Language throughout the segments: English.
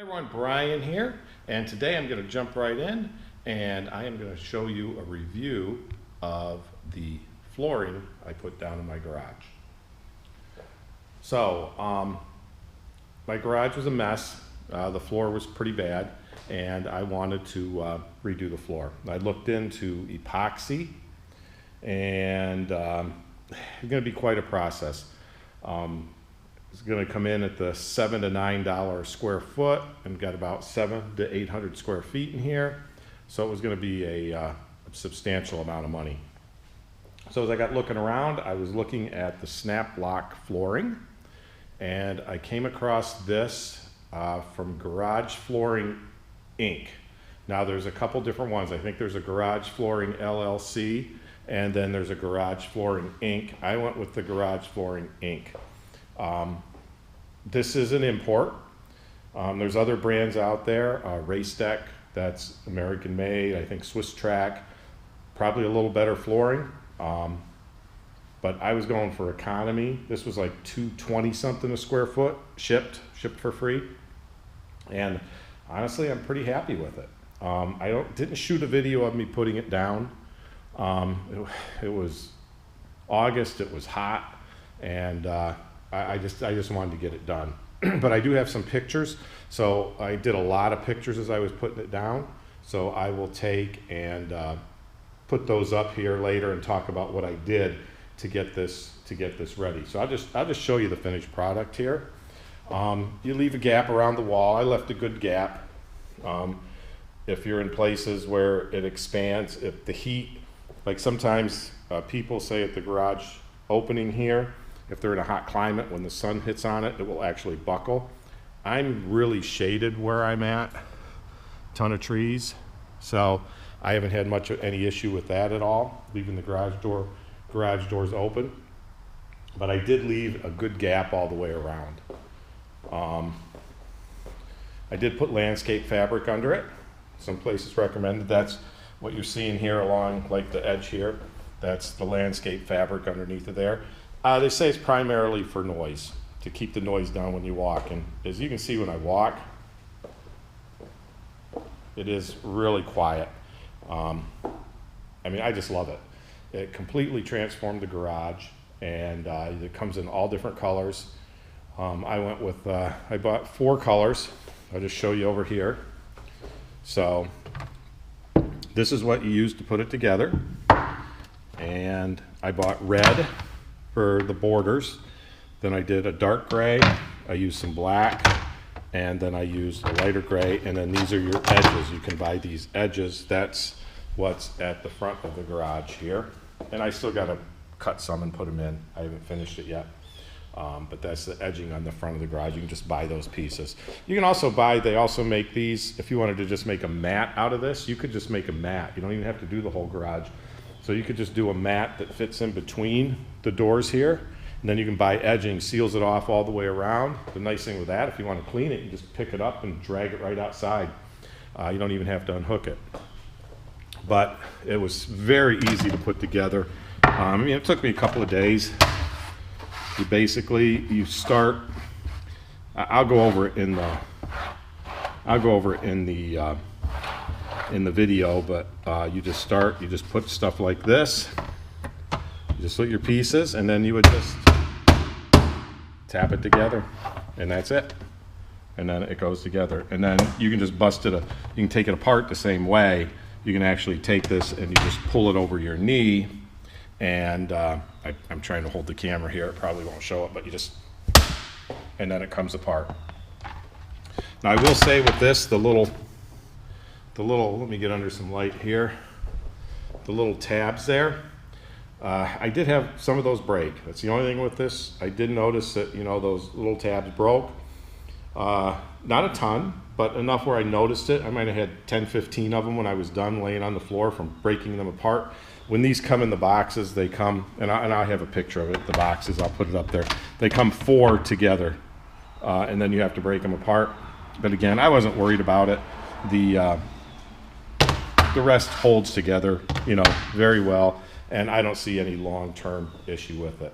Hi everyone, Brian here, and today I'm going to jump right in and I am going to show you a review of the flooring I put down in my garage. So, my garage was a mess. The floor was pretty bad and I wanted to redo the floor. I looked into epoxy and it's going to be quite a process. It's going to come in at the $7 to $9 a square foot and got about 700 to 800 square feet in here. So it was going to be a substantial amount of money. So as I got looking around, I was looking at the snap block flooring and I came across this from Garage Flooring Inc. Now there's a couple different ones. I think there's a Garage Flooring LLC and then there's a Garage Flooring Inc. I went with the Garage Flooring Inc. This is an import. There's other brands out there, Race Deck, that's American made, I think Swiss Track, probably a little better flooring, but I was going for economy. This was like $220 something a square foot, shipped for free, and honestly I'm pretty happy with it. I didn't shoot a video of me putting it down. It was August, it was hot, and I just wanted to get it done. But I do have some pictures. So I did a lot of pictures as I was putting it down. So I will take and put those up here later and talk about what I did to get this ready. So I'll just show you the finished product here. You leave a gap around the wall. I left a good gap. If you're in places where it expands, if the heat, like sometimes people say at the garage opening here, if they're in a hot climate, when the sun hits on it, it will actually buckle. I'm really shaded where I'm at, ton of trees, so I haven't had much of any issue with that at all, leaving the garage doors open. But I did leave a good gap all the way around. I did put landscape fabric under it. Some places recommended. That's what you're seeing here along like the edge here. That's the landscape fabric underneath of there. They say it's primarily for noise, to keep the noise down when you walk. And as you can see when I walk, it is really quiet. I mean, I just love it. It completely transformed the garage, and it comes in all different colors. I went with, I bought 4 colors. I'll just show you over here. So this is what you use to put it together. And I bought red for the borders, then I did a dark gray, I used some black, and then I used a lighter gray, and then these are your edges. You can buy these edges. That's what's at the front of the garage here, and I still got to cut some and put them in. I haven't finished it yet, but that's the edging on the front of the garage. You can just buy those pieces. You can also buy, they also make these, if you wanted to just make a mat out of this, you could just make a mat. You don't even have to do the whole garage. So you could just do a mat that fits in between the doors here, and then you can buy edging, seals it off all the way around. The nice thing with that, if you want to clean it, you just pick it up and drag it right outside. You don't even have to unhook it. But it was very easy to put together. I mean, it took me a couple of days. You start, I'll go over it in the video, but you just put stuff like this. You just put your pieces, and then you would just tap it together, and that's it. And then it goes together. And then you can just you can take it apart the same way. You can actually take this and you just pull it over your knee, and I'm trying to hold the camera here. It probably won't show it, but you just, and then it comes apart. Now I will say with this, the little, let me get under some light here, the little tabs there, I did have some of those break. That's the only thing with this. I did notice that, you know, those little tabs broke. Not a ton, but enough where I noticed it. I might have had 10, 15 of them when I was done laying on the floor from breaking them apart. When these come in the boxes, they come, and I have a picture of it, the boxes, I'll put it up there. They come 4 together, and then you have to break them apart. But again, I wasn't worried about it. The rest holds together, you know, very well, and I don't see any long-term issue with it.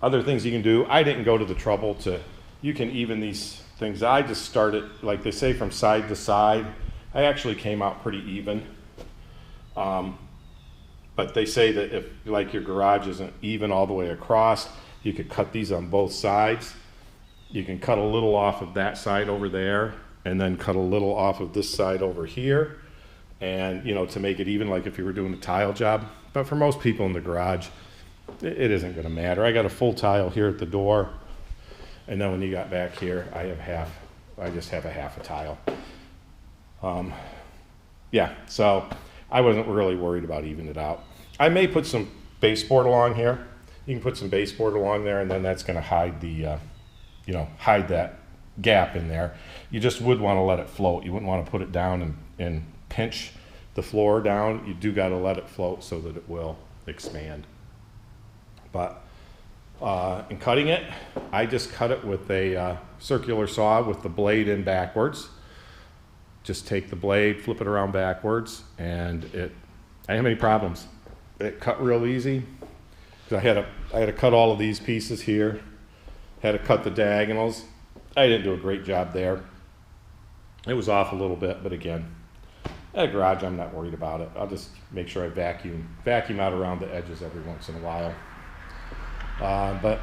Other things you can do, I didn't go to the trouble to you can even these things. I just started, like they say, from side to side. I actually came out pretty even. But they say that if like your garage isn't even all the way across, you could cut these on both sides. You can cut a little off of that side over there, and then cut a little off of this side over here, and to make it even, like if you were doing a tile job. But for most people in the garage, it isn't going to matter. I got a full tile here at the door, and then when you got back here, I just have a half a tile. Yeah, so I wasn't really worried about evening it out. I may put some baseboard along here. You can put some baseboard along there, and then that's going to hide the hide that gap in there. You just would want to let it float. You wouldn't want to put it down and pinch the floor down. You do got to let it float so that it will expand. But in cutting it, I just cut it with a circular saw with the blade in backwards. Just take the blade, flip it around backwards, and I didn't have any problems. It cut real easy. I had to cut all of these pieces here. Had to cut the diagonals. I didn't do a great job there. It was off a little bit, but again, at a garage, I'm not worried about it. I'll just make sure I vacuum out around the edges every once in a while. But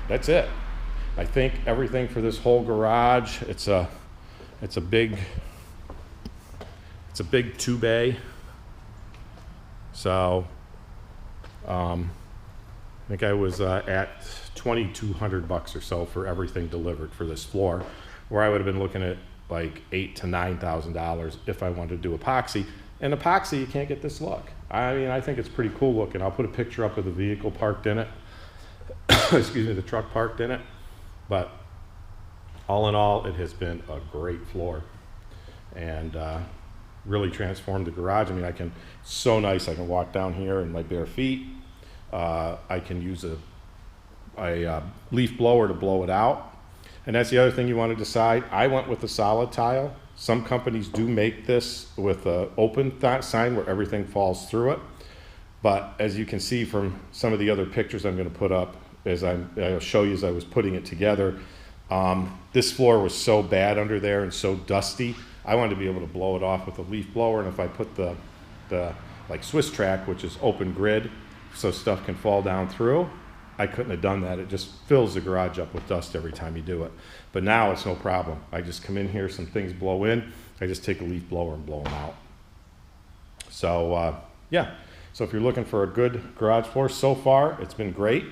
that's it. I think everything for this whole garage. It's a big 2-bay. So I think I was at $2,200 or so for everything delivered for this floor, where I would have been looking at like $8,000 to $9,000 if I wanted to do epoxy. And epoxy, you can't get this look. I mean, I think it's pretty cool looking. I'll put a picture up of the vehicle parked in it. Excuse me, the truck parked in it. But all in all, it has been a great floor, and really transformed the garage. I mean, it's so nice. I can walk down here in my bare feet. I can use a leaf blower to blow it out. And that's the other thing you want to decide. I went with a solid tile. Some companies do make this with an open sign where everything falls through it. But as you can see from some of the other pictures I'm going to put up, I'll show you as I was putting it together, this floor was so bad under there and so dusty. I wanted to be able to blow it off with a leaf blower. And if I put the like Swiss Track, which is open grid, so stuff can fall down through, I couldn't have done that. It just fills the garage up with dust every time you do it. But now it's no problem. I just come in here, some things blow in, I just take a leaf blower and blow them out. So yeah, so if you're looking for a good garage floor, so far it's been great.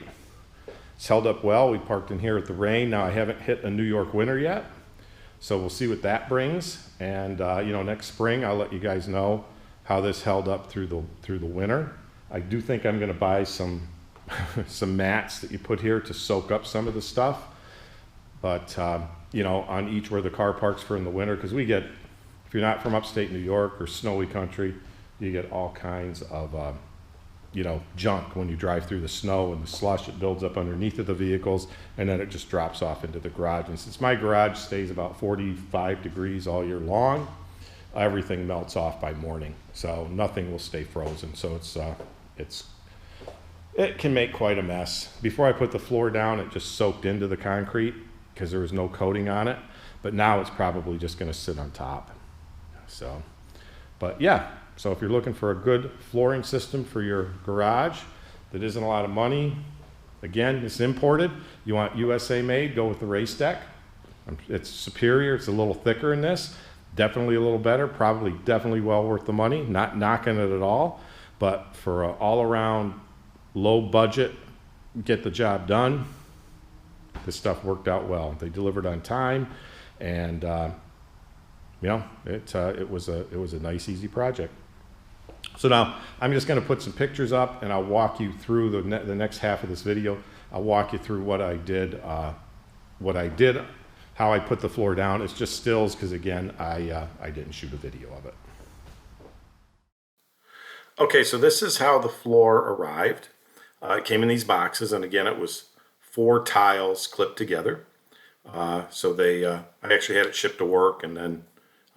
It's held up well. We parked in here at the rain. Now I haven't hit a New York winter yet, so we'll see what that brings. And next spring I'll let you guys know how this held up through the winter. I do think I'm going to buy some mats that you put here to soak up some of the stuff. But on each where the car parks for in the winter, because if you're not from upstate New York or snowy country, you get all kinds of junk when you drive through the snow and the slush. It builds up underneath of the vehicles, and then it just drops off into the garage. And since my garage stays about 45 degrees all year long, everything melts off by morning, so nothing will stay frozen. So it can make quite a mess. Before I put the floor down, it just soaked into the concrete because there was no coating on it. But now it's probably just going to sit on top. So, but yeah. So if you're looking for a good flooring system for your garage that isn't a lot of money, again, it's imported. You want USA made, go with the Race Deck. It's superior. It's a little thicker in this. Definitely a little better. Definitely well worth the money. Not knocking it at all. But for an all-around low budget, get the job done, this stuff worked out well. They delivered on time, and it was a nice, easy project. So now I'm just going to put some pictures up, and I'll walk you through the next half of this video. I'll walk you through what I did, how I put the floor down. It's just stills because, again, I didn't shoot a video of it. Okay, so this is how the floor arrived. It came in these boxes, and again, it was 4 tiles clipped together. So I actually had it shipped to work, and then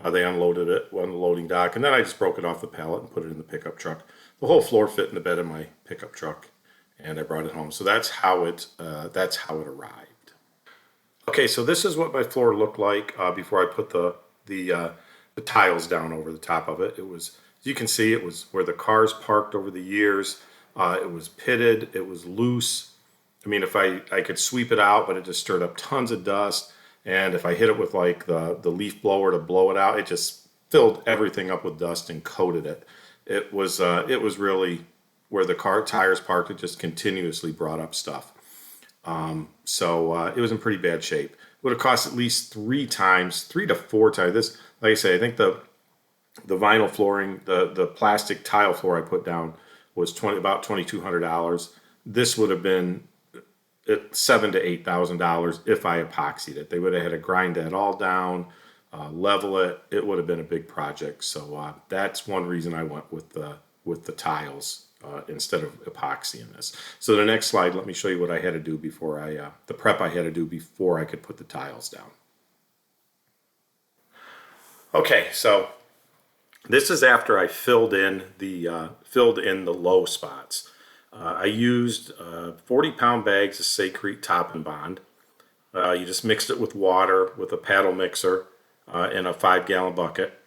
they unloaded it on the loading dock, and then I just broke it off the pallet and put it in the pickup truck. The whole floor fit in the bed of my pickup truck, and I brought it home. So that's how it arrived. Okay, so this is what my floor looked like before I put the tiles down over the top of it. It was, as you can see, it was where the cars parked over the years. It was pitted. It was loose. I mean, if I could sweep it out, but it just stirred up tons of dust. And if I hit it with like the leaf blower to blow it out, it just filled everything up with dust and coated it. It was really where the car tires parked. It just continuously brought up stuff. So it was in pretty bad shape. It would have cost at least 3 to 4 times this. Like I say, I think the vinyl flooring, the plastic tile floor I put down was about $2,200. This would have been $7,000 to $8,000 if I epoxied it. They would have had to grind that all down, level it. It would have been a big project. So that's one reason I went with the tiles instead of epoxying this. So the next slide, let me show you what I had to do before the prep I had to do before I could put the tiles down. Okay, so this is after I filled in the low spots. I used 40-pound bags of Sakrete Top N Bond. You just mixed it with water with a paddle mixer in a 5-gallon bucket.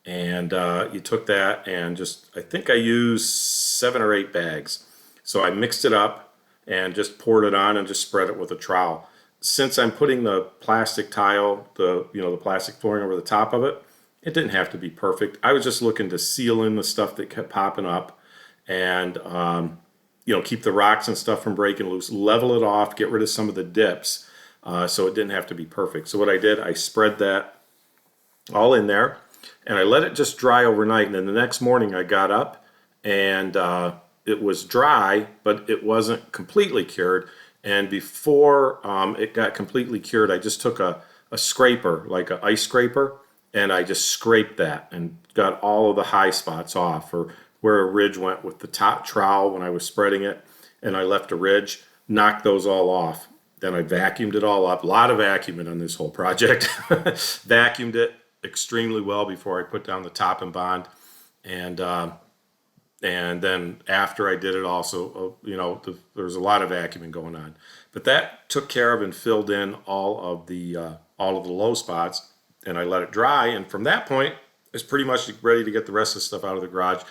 And you took that and I think I used 7 or 8 bags. So I mixed it up and just poured it on and just spread it with a trowel. Since I'm putting the plastic tile, the plastic flooring over the top of it, it didn't have to be perfect. I was just looking to seal in the stuff that kept popping up and keep the rocks and stuff from breaking loose, level it off, get rid of some of the dips so it didn't have to be perfect. So what I did, I spread that all in there. And I let it just dry overnight, and then the next morning I got up and it was dry, but it wasn't completely cured. And before it got completely cured, I just took a scraper, like an ice scraper, and I just scraped that and got all of the high spots off, or where a ridge went with the top trowel when I was spreading it, and I left a ridge, knocked those all off. Then I vacuumed it all up. A lot of vacuuming on this whole project. Vacuumed it extremely well before I put down the Top N Bond, and then after I did it also, there's a lot of vacuuming going on, but that took care of and filled in all of the low spots, and I let it dry, and from that point it's pretty much ready to get the rest of the stuff out of the garage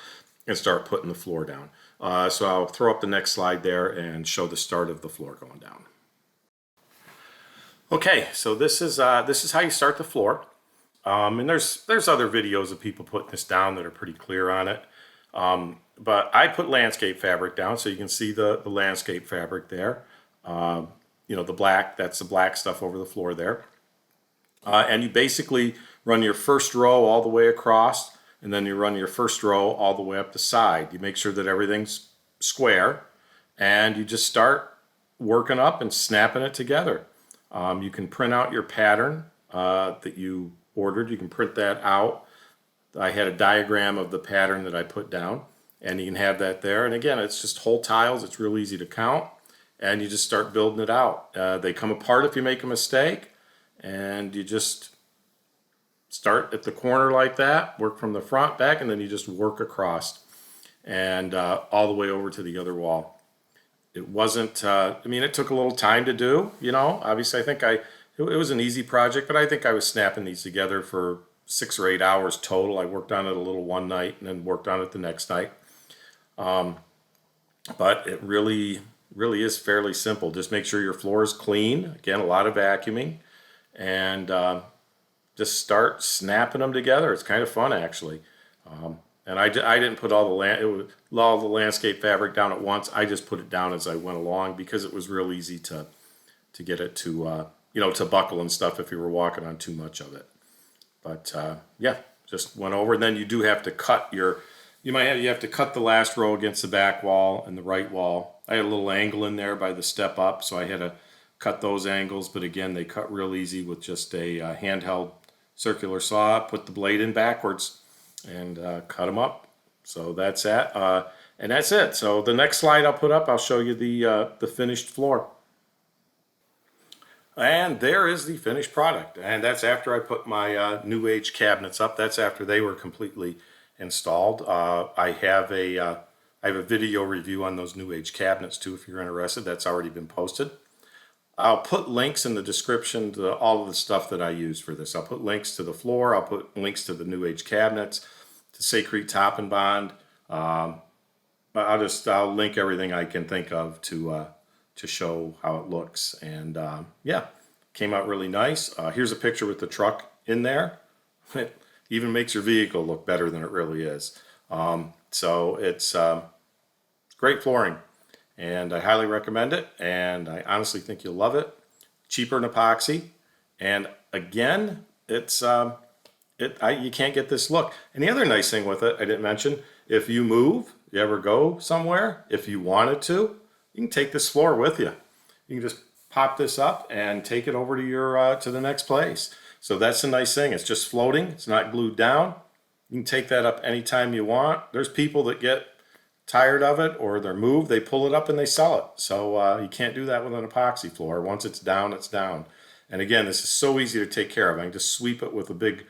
and start putting the floor down. So I'll throw up the next slide there and show the start of the floor going down. Okay, so this is how you start the floor. And there's other videos of people putting this down that are pretty clear on it. But I put landscape fabric down, so you can see the landscape fabric there. The black, that's the black stuff over the floor there. And you basically run your first row all the way across, and then you run your first row all the way up the side. You make sure that everything's square, and you just start working up and snapping it together. You can print out your pattern that you ordered. You can print that out. I had a diagram of the pattern that I put down, and you can have that there. And again, it's just whole tiles. It's real easy to count, and you just start building it out. They come apart if you make a mistake, and you just start at the corner like that, work from the front, back, and then you just work across and all the way over to the other wall. It wasn't, it took a little time to do, obviously I think it was an easy project, but I think I was snapping these together for 6 or 8 hours total. I worked on it a little one night and then worked on it the next night. But it really is fairly simple. Just make sure your floor is clean. Again, a lot of vacuuming, and just start snapping them together. It's kind of fun, actually. And I didn't put all the landscape fabric down at once. I just put it down as I went along because it was real easy to get it to to buckle and stuff if you were walking on too much of it. But yeah, just went over. And then you do have to cut you have to cut the last row against the back wall and the right wall. I had a little angle in there by the step up, so I had to cut those angles. But again, they cut real easy with just a handheld circular saw. Put the blade in backwards and cut them up. So that's that. And that's it. So the next slide I'll put up, I'll show you the finished floor. And there is the finished product. And that's after I put my New Age cabinets up. That's after they were completely installed. I have a video review on those New Age cabinets too, if you're interested. That's already been posted. I'll put links in the description to all of the stuff that I use for this. I'll put links to the floor. I'll put links to the New Age cabinets, to Sakrete Top N Bond. I'll link everything I can think of to show how it looks. And yeah, came out really nice. Here's a picture with the truck in there. It even makes your vehicle look better than it really is. So it's great flooring, and I highly recommend it, and I honestly think you'll love it. Cheaper than epoxy, and again, it's you can't get this look. And the other nice thing with it, I didn't mention, if you move, you ever go somewhere, if you wanted to, you can take this floor with you. You can just pop this up and take it over to your to the next place. So that's a nice thing. It's just floating. It's not glued down. You can take that up anytime you want. There's people that get tired of it or they're moved, they pull it up and they sell it. So you can't do that with an epoxy floor. Once it's down, it's down. And again, this is so easy to take care of. I can just sweep it with a big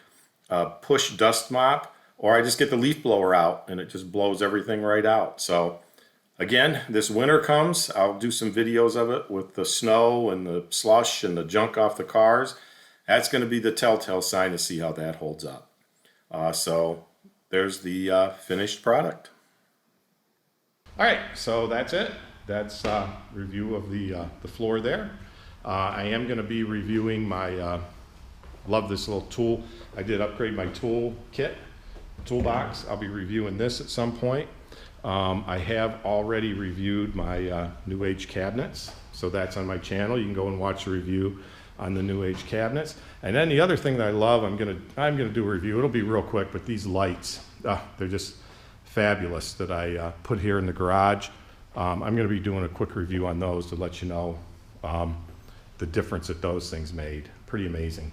push dust mop, or I just get the leaf blower out and it just blows everything right out. So again, this winter comes, I'll do some videos of it with the snow and the slush and the junk off the cars. That's going to be the telltale sign to see how that holds up. So there's the finished product. All right, so that's it. That's review of the floor there. I am going to be reviewing my, love this little tool. I did upgrade my tool kit, toolbox. I'll be reviewing this at some point. I have already reviewed my New Age cabinets, so that's on my channel. You can go and watch a review on the New Age cabinets. And then the other thing that I love, I'm gonna do a review. It'll be real quick, but these lights, they're just fabulous that I put here in the garage. I'm going to be doing a quick review on those to let you know the difference that those things made. Pretty amazing.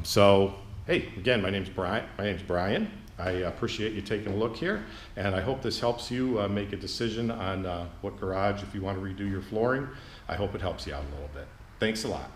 So, hey, again, my name's Brian. I appreciate you taking a look here, and I hope this helps you make a decision on what garage, if you want to redo your flooring. I hope it helps you out a little bit. Thanks a lot.